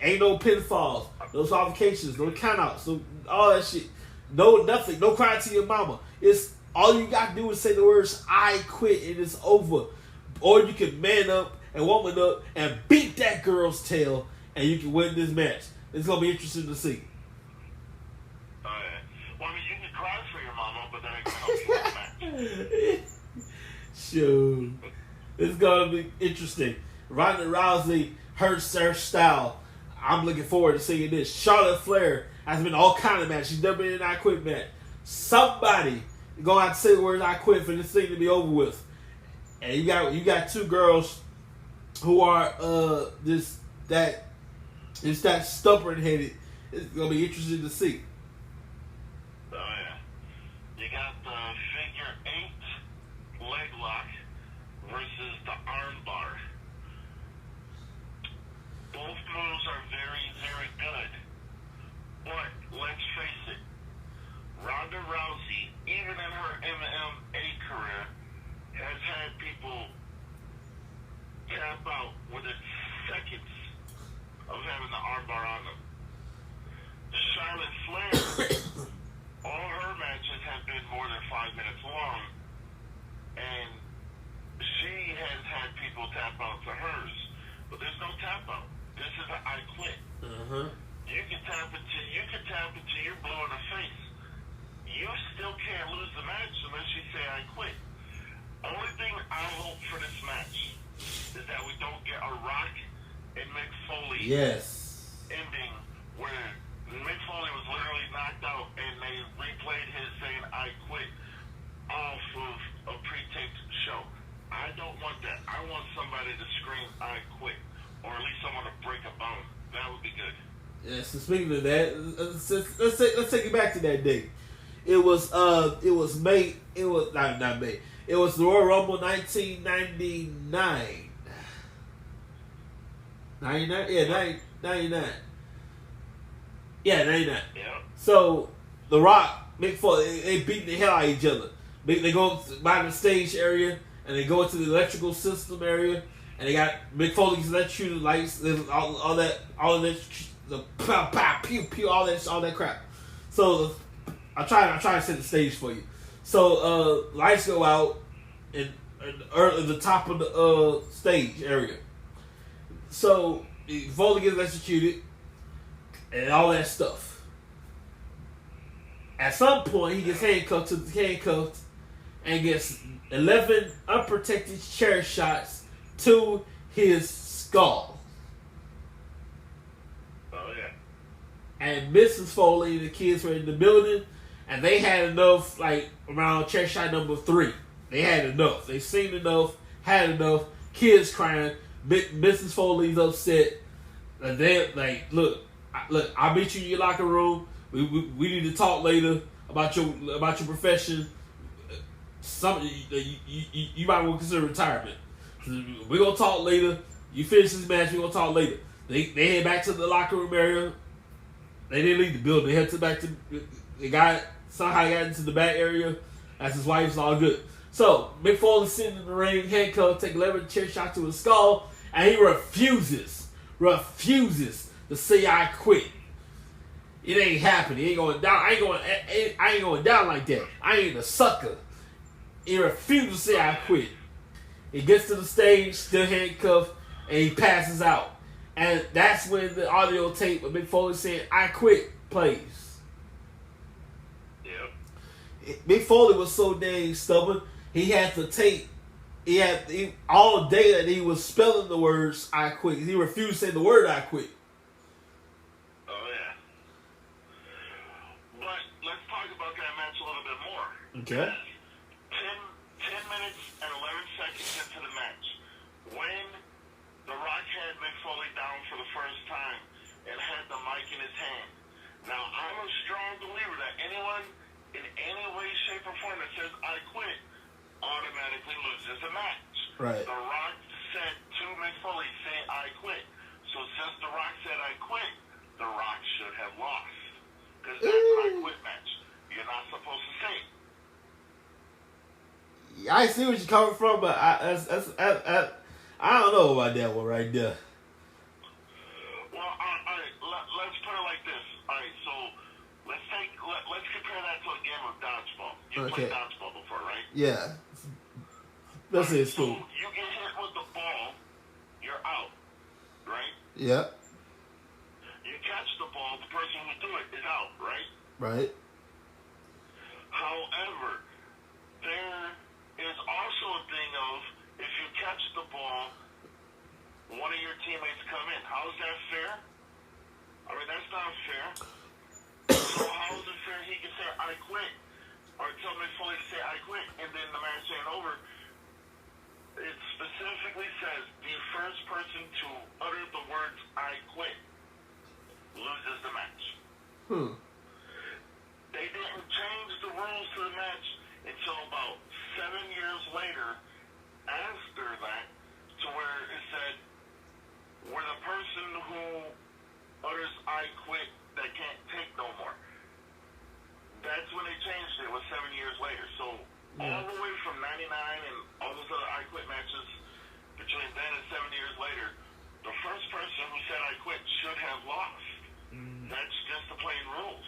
Ain't no pinfalls, no qualifications, no countouts, no all that shit. No nothing, no crying to your mama. It's all you got to do is say the words I quit and it's over. Or you can man up and woman up and beat that girl's tail and you can win this match. It's going to be interesting to see. Well, I mean, you can cry for your mama, but that ain't going to help you win the match. Shoot. It's going to be interesting. Ronda Rousey, her style. I'm looking forward to seeing this. Charlotte Flair has been all kind of matches. She's never been in an I Quit match. Somebody going to have to say the words I quit for this thing to be over with. And you got 2 girls who are that stubborn headed. It's going to be interesting to see. Oh, yeah. You got the figure 8 leg lock versus the arm bar. Both moves are very, very good. But let's face it, Ronda Rousey, even in her MMA career, has had people tap out within seconds of having the armbar on them. Charlotte Flair, all her matches have been more than 5 minutes long, and she has had people tap out to hers, but there's no tap out. This is an I quit. You can tap until you're blue in the face. You still can't lose the match unless you say I quit. Only thing I hope for this match is that we don't get a Rock and Mick Foley ending where Mick Foley was literally knocked out and they replayed his saying I quit off of a pre-taped show. I don't want that. I want somebody to scream I quit, or at least someone to break a bone. That would be good. Yeah, so speaking of that, let's take it back to that day. It was May. It was not May. It was the Royal Rumble 1999. 99? Yeah, 99. Yeah, 99. Yeah. So, The Rock, Mick Foley, they beat the hell out of each other. They go by the stage area, and they go into the electrical system area, and they got Mick Foley's electrocuted lights, all that, the pow, pow, pew, pew, all that crap. So, I'm trying to set the stage for you. So, lights go out in the top of the stage area. So, Foley gets executed and all that stuff. At some point, he gets handcuffed and gets 11 unprotected chair shots to his skull. Oh, yeah. And Mrs. Foley and the kids were in the building, and they had enough, like, around chair shot number 3. They had enough. They seen enough, had enough. Kids crying. Mrs. Foley's upset. And they like, look, I'll meet you in your locker room. We need to talk later about your profession. You might want to consider retirement. We're gonna talk later. You finish this match, we're gonna talk later. They head back to the locker room area. They didn't leave the building. They head back to somehow got into the back area. That's his wife's all good. So Mick Foley's sitting in the ring, handcuffed, take 11 chair shots to his skull, and he refuses to say I quit. It ain't happening. It ain't going down. I ain't going down like that. I ain't a sucker. He refuses to say I quit. He gets to the stage, still handcuffed, and he passes out. And that's when the audio tape of Mick Foley saying I quit plays. Yep. Mick Foley was so dang stubborn. He had the tape. He all day that he was spelling the words I quit. He refused to say the word I quit. Oh, yeah. But let's talk about that match a little bit more. Okay. 10 minutes and 11 seconds into the match, when The Rock had Mick Foley down for the first time and had the mic in his hand. Now, I'm a strong believer that anyone in any way, shape, or form that says I quit automatically loses the match. Right. The Rock said to Mick Foley, say I quit. So since The Rock said I quit, The Rock should have lost. Because that's an I quit match. You're not supposed to say it. I see where you're coming from, but I don't know about that one right there. Well, all right, let's put it like this. All right, so let's compare that to a game of dodgeball. You played dodgeball before, right? Yeah. Let's say it's So cool. you get hit with the ball, you're out, right? Yeah. You catch the ball, the person who threw it is out, right? Right. However, there is also a thing of if you catch the ball, one of your teammates come in. How is that fair? I mean, that's not fair. So how is it fair he can say, I quit? Or tell Mick Foley to say, I quit, and then the match ain't over. It specifically says the first person to utter the words, I quit, loses the match. They didn't change the rules to the match until about 7 years later after that, to where it said, where the person who utters I quit that can't take no more. That's when they changed it. It was 7 years later. So all the way from 99 and all those other I quit matches between then and 7 years later, the first person who said I quit should have lost. That's just the plain rules.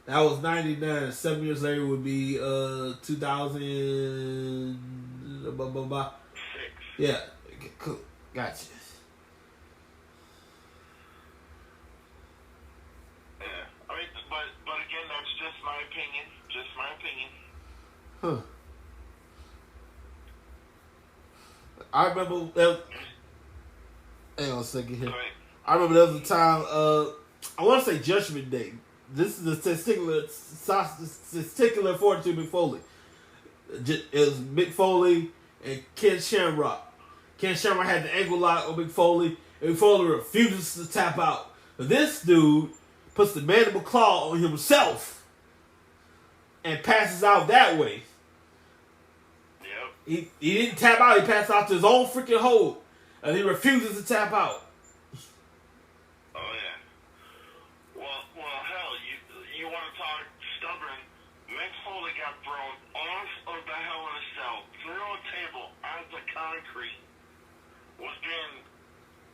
That was 99. 7 years later would be 2000. Blah, blah, blah. 6. Yeah. Okay, cool. Gotcha. Yeah. I mean, but again, that's just my opinion. Just my opinion. Huh. I remember that. Hang on a second here. Right. I remember there was a time. I want to say Judgment Day. This is the testicular fortitude Mick Foley. It was Mick Foley and Ken Shamrock. Ken Shamrock had the ankle lock on Mick Foley, and Mick Foley refuses to tap out. But this dude puts the mandible claw on himself and passes out that way. Yep. He didn't tap out. He passed out to his own freaking hold, and he refuses to tap out. Oh yeah. Well, hell, you want to talk stubborn? Mick Foley got thrown off of the Hell in a Cell, through a table onto concrete, was being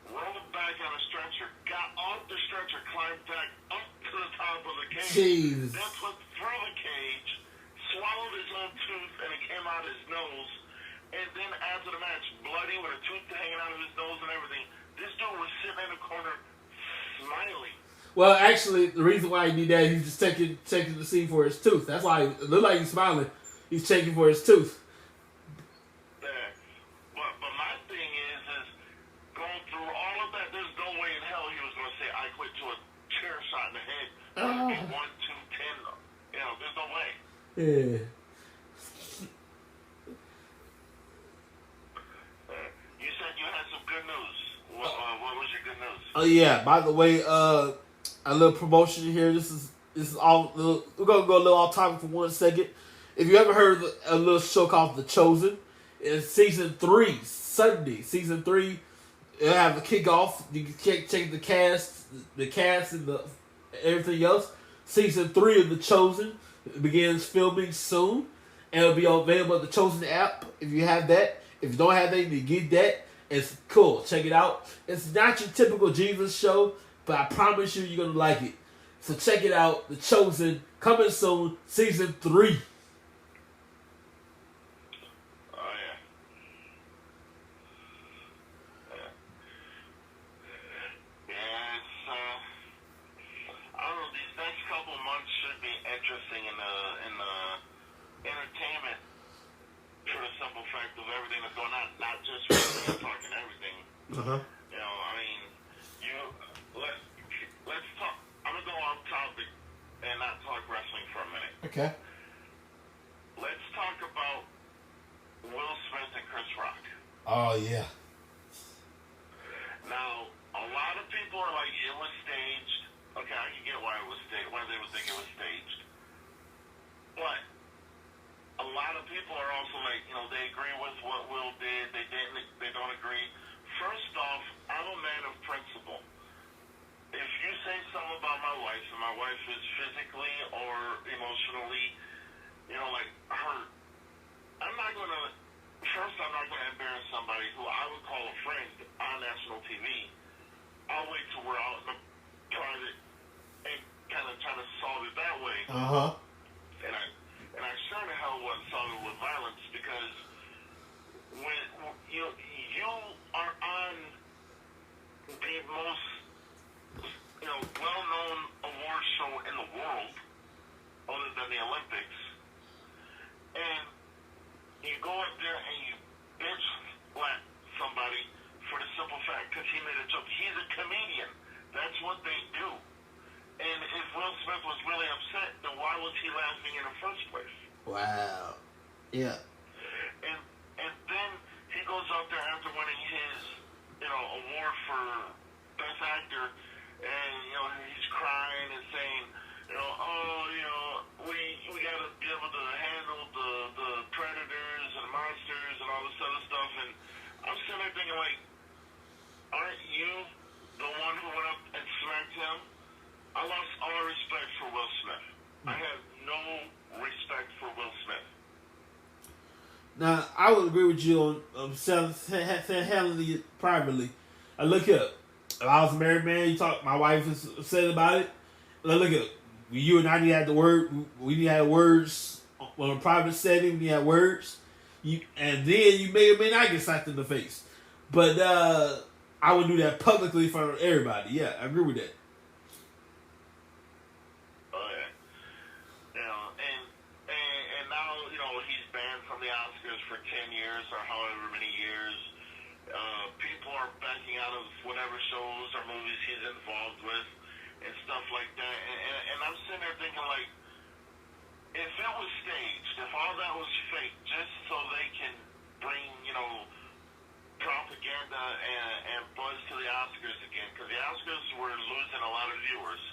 rolled back on a stretcher, got off the stretcher, climbed back up to the top of the cage, Jesus. then put through the cage, swallowed his own tooth, and it came out his nose. And then after the match, bloody with a tooth hanging out of his nose and everything, this dude was sitting in the corner smiling. Well, actually, the reason why he did that, he's just checking to see for his tooth. That's why it looked like he's smiling. He's checking for his tooth. Yeah. But my thing is going through all of that, there's no way in hell he was going to say, I quit to a chair shot in the head. Oh. 1, 2, 10. You know, there's no way. Yeah. You said you had some good news. What was your good news? Oh yeah. By the way, a little promotion here. This is all. We're gonna go a little off topic for 1 second. If you ever heard of a little show called The Chosen, it's season 3, Sunday. Season 3, it'll have a kickoff. You can check the cast and the everything else. Season 3 of The Chosen begins filming soon, and it'll be available at the Chosen app. If you have that, if you don't have that, you get that. It's cool. Check it out. It's not your typical Jesus show, but I promise you, you're gonna like it. So check it out. The Chosen, coming soon, season 3. Interesting in the entertainment for the simple fact of everything that's going on, not just wrestling, I'm talking everything. Uh-huh. You know, I mean, let's talk. I'm gonna go off topic and not talk wrestling for a minute. Okay. Let's talk about Will Smith and Chris Rock. Oh yeah. Now, a lot of people are like, it was staged. Okay, I can get why it was staged, why they would think it was staged. But a lot of people are also like, you know, they agree with what Will did. They don't agree. First off, I'm a man of principle. If you say something about my wife, and my wife is physically or emotionally, you know, like hurt, I'm not going to embarrass somebody who I would call a friend on national TV. I'll wait till we're out in the private and kind of try to solve it that way. Uh-huh. And I sure the hell wasn't solving with violence, because when you are on the most, you know, well-known award show in the world, other than the Olympics, and you go up there and you bitch slap somebody for the simple fact because he made a joke. He's a comedian. That's what they do. And if Will Smith was really upset, then why was he laughing in the first place? Wow. Yeah. And then he goes out there after winning his, you know, award for Best Actor, and, you know, he's crying and saying, you know, oh, you know, we got to be able to handle the predators and monsters and all this other stuff. And I'm sitting there thinking, like, aren't you the one who went up and smacked him? I lost all respect for Will Smith. I have no respect for Will Smith. Now, I would agree with you on handling it privately. I look up. If I was a married man, my wife is upset about it. Look up. You and I need to have we need to have words on a private setting. We need to have words. And then you may or may not get slapped in the face. But I would do that publicly in front of everybody. Yeah, I agree with that. The Oscars for 10 years or however many years. People are backing out of whatever shows or movies he's involved with and stuff like that. And I'm sitting there thinking, like, if it was staged, if all that was fake, just so they can bring, you know, propaganda and buzz to the Oscars again, because the Oscars were losing a lot of viewers,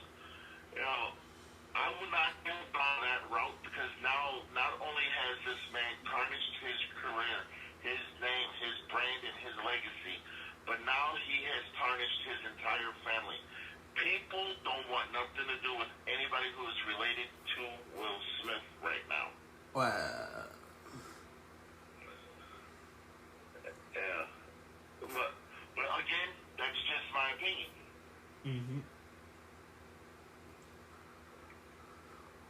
you know, I would not go down that route, because now not only has this man tarnished his career, his name, his brand, and his legacy, but now he has tarnished his entire family. People don't want nothing to do with anybody who is related to Will Smith right now. Wow. Yeah. But again, that's just my opinion. Mm-hmm.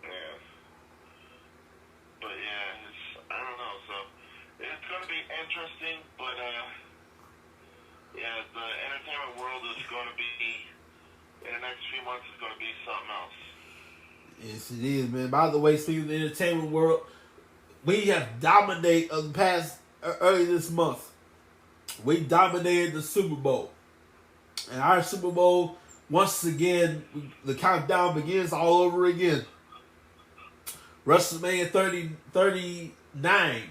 Yeah. But yeah, I don't know. So it's going to be interesting, but yeah, the entertainment world is going to be in the next few months is going to be something else. Yes, it is, man. By the way, speaking of the entertainment world, we have dominated the past early this month. We dominated the Super Bowl. And our Super Bowl, once again, the countdown begins all over again. WrestleMania 39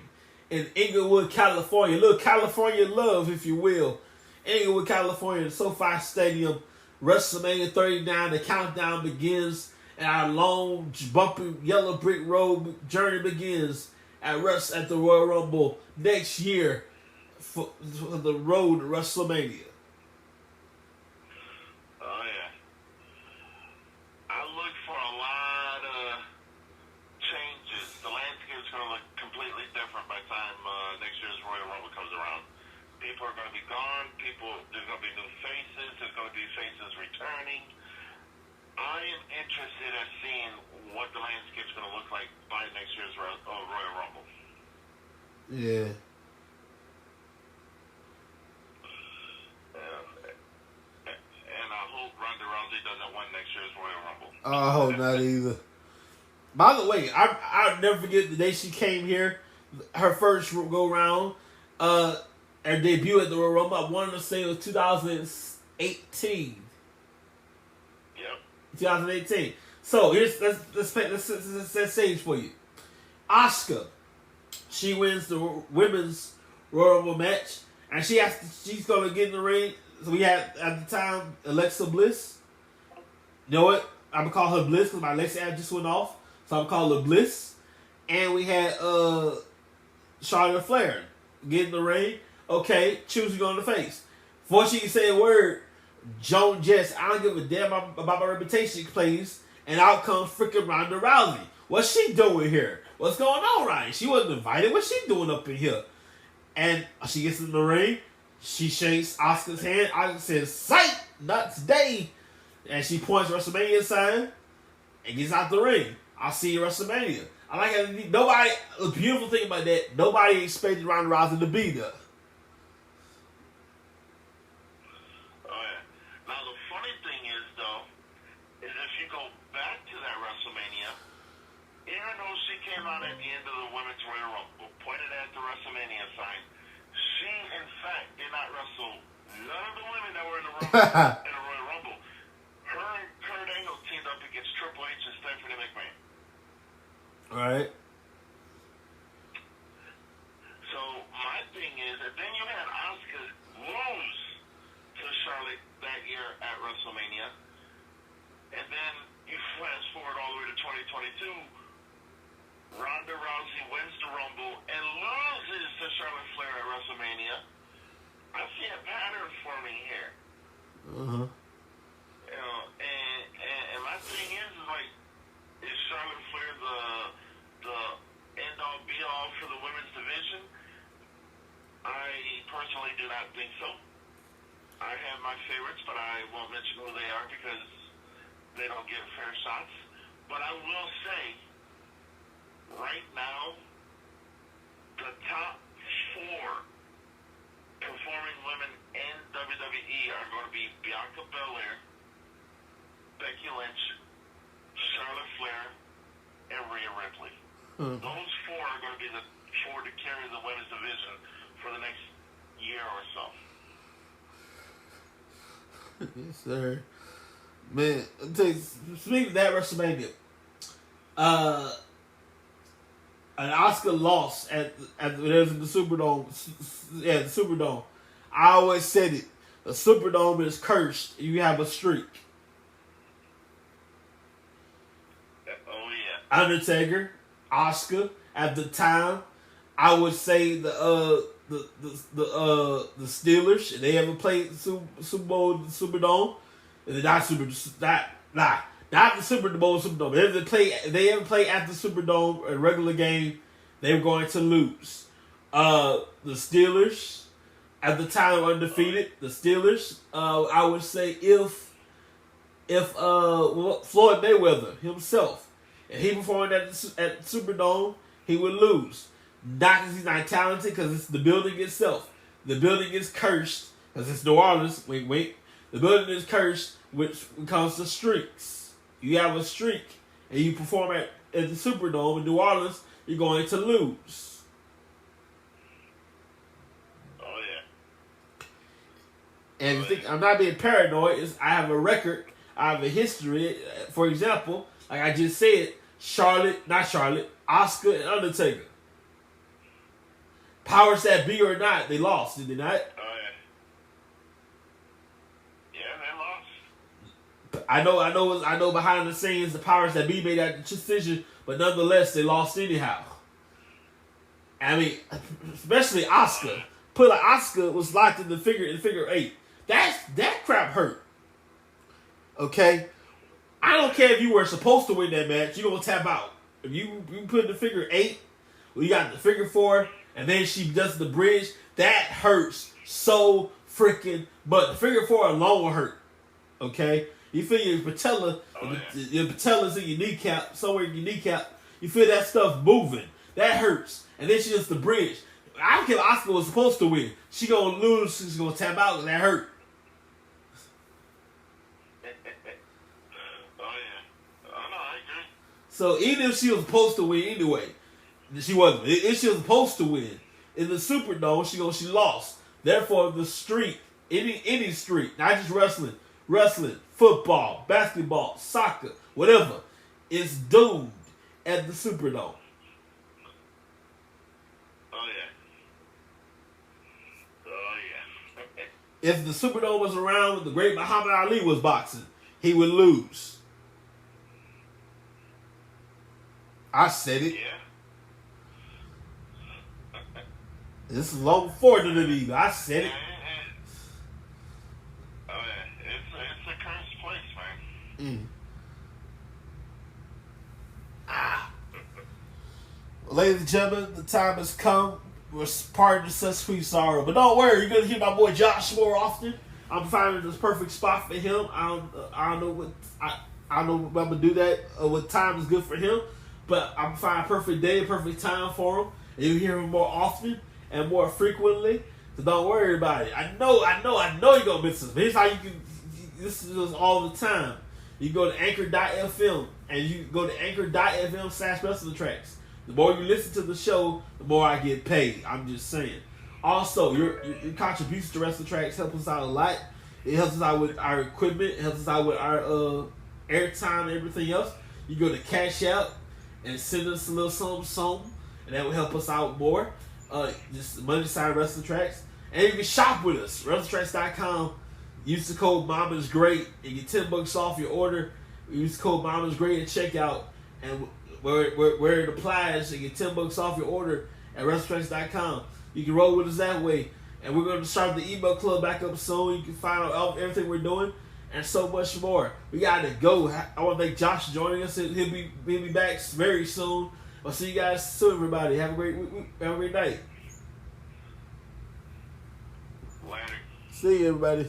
in Inglewood, California. A little California love, if you will. Inglewood, California, the SoFi Stadium. WrestleMania 39, the countdown begins. And our long, bumpy, yellow brick road journey begins at the Royal Rumble next year for the road to WrestleMania. Oh, yeah. I look for a lot of changes. The landscape is going to look completely different by the time next year's Royal Rumble comes around. People are going to be gone. There's going to be new faces. There's going to be faces returning. I am interested in seeing what the landscape is going to look like by next year's Royal Rumble. Yeah. And I hope Ronda Rousey doesn't win next year's Royal Rumble. I hope not either. By the way, I'll never forget the day she came here, her first go round, her debut at the Royal Rumble. I wanted to say it was 2018. 2018. So let's set stage for you. Asuka, she wins the women's Royal Rumble match, and she's gonna get in the ring. So we had at the time Alexa Bliss. You know what? I'm gonna call her Bliss because my Alexa app just went off, so I'm gonna call her Bliss. And we had Charlotte Flair get in the ring. Okay, choose who you're gonna face. Before she can say a word, Joan Jess, I don't give a damn about my reputation, please. And out comes freaking Ronda Rousey. What's she doing here? What's going on, Ryan? She wasn't invited. What's she doing up in here? And she gets in the ring. She shakes Asuka's hand. Asuka says, "Sight, not today." And she points WrestleMania sign and gets out the ring. I'll see you at WrestleMania. I like how nobody. The beautiful thing about that, nobody expected Ronda Rousey to be there. Came out at the end of the Women's Royal Rumble, pointed at the WrestleMania sign. She, in fact, did not wrestle none of the women that were in the Royal Rumble. Her and Kurt Angle teamed up against Triple H and Stephanie McMahon. All right. So my thing is that then you had Asuka lose to Charlotte that year at WrestleMania, and then you fast forward all the way to 2022. Ronda Rousey wins the Rumble and loses to Charlotte Flair at WrestleMania. I see a pattern forming here. Uh-huh. You know, and my thing is like, is Charlotte Flair the end-all be-all for the women's division? I personally do not think so. I have my favorites, but I won't mention who they are because they don't get fair shots. But I will say, right now, the top 4 performing women in WWE are going to be Bianca Belair, Becky Lynch, Charlotte Flair, and Rhea Ripley. Those 4 are going to be the 4 to carry the women's division for the next year or so. Yes, sir. Man, speaking of that WrestleMania, an Asuka lost at when it was in the Superdome. Yeah, the Superdome. I always said it. The Superdome is cursed. You have a streak. Oh yeah. Undertaker, Asuka. At the time, I would say the Steelers. They haven't played Super Bowl, Superdome. Not the Super Bowl, Superdome. They haven't played at the Superdome a regular game. They were going to lose. The Steelers, at the time, were undefeated. The Steelers, I would say, if Floyd Mayweather himself, and he performed at Superdome, he would lose. Not because he's not talented, because it's the building itself. The building is cursed because it's New Orleans. Wait. The building is cursed which comes to streaks. You have a streak, and you perform at the Superdome in New Orleans, you're going to lose. Oh, yeah. And if you think I'm not being paranoid, I have a record, I have a history. For example, like I just said, Asuka and Undertaker. Powers that be or not, they lost, did they not? Oh, yeah. Yeah, they lost. I know behind the scenes the powers that be made that decision, but nonetheless they lost anyhow. I mean, especially Asuka. Put like Asuka was locked in the figure 8. That crap hurt. Okay? I don't care if you were supposed to win that match, you're gonna tap out. If you put in the figure 8, well, you got the figure 4, and then she does the bridge, that hurts so freaking much. The figure 4 alone will hurt. Okay? You feel your patella, your patella's in your kneecap, somewhere in your kneecap. You feel that stuff moving. That hurts. And then she does the bridge. I don't care if Asuka was supposed to win. She gonna lose, she's gonna tap out, and that hurt. Oh, yeah. Oh, no, I agree. So even if she was supposed to win anyway, she wasn't. If she was supposed to win in the Superdome, she lost. Therefore, the streak, any streak, not just wrestling, football, basketball, soccer, whatever, is doomed at the Superdome. Oh, yeah. Oh, yeah. If the Superdome was around when the great Muhammad Ali was boxing, he would lose. I said it. Yeah. This is long before WWE. I said it. Oh, yeah. It's a cursed place, man. Ladies and gentlemen, the time has come. We're parting such sweet sorrow. But don't worry, you're going to hear my boy Josh more often. I'm finding this perfect spot for him. I don't know what I'm going to do that, what time is good for him. But I'm finding a perfect day, a perfect time for him. And you'll hear him more often and more frequently. So don't worry about it. I know you're going to miss this. Here's how you can, this is all the time. You go to anchor.fm and you go to anchor.fm/WrestlingTracks. The more you listen to the show, the more I get paid. I'm just saying. Also, your contributions to Wrestling Tracks help us out a lot. It helps us out with our equipment. It helps us out with our airtime and everything else. You go to Cash Out and send us a little something, and that will help us out more. Just money side Wrestling Tracks. And you can shop with us. WrestlingTracks.com. Use the code MomIsGreat and get $10 off your order. Use the code MomIsGreat at checkout, and where it applies, you get $10 off your order at WrestlingTracks.com. You can roll with us that way. And we're going to start the email club back up soon. You can find out everything we're doing and so much more. We got to go. I want to thank Josh for joining us. He'll be back very soon. I'll see you guys soon, everybody. Have a great week. Have a great night. Later. See you, everybody.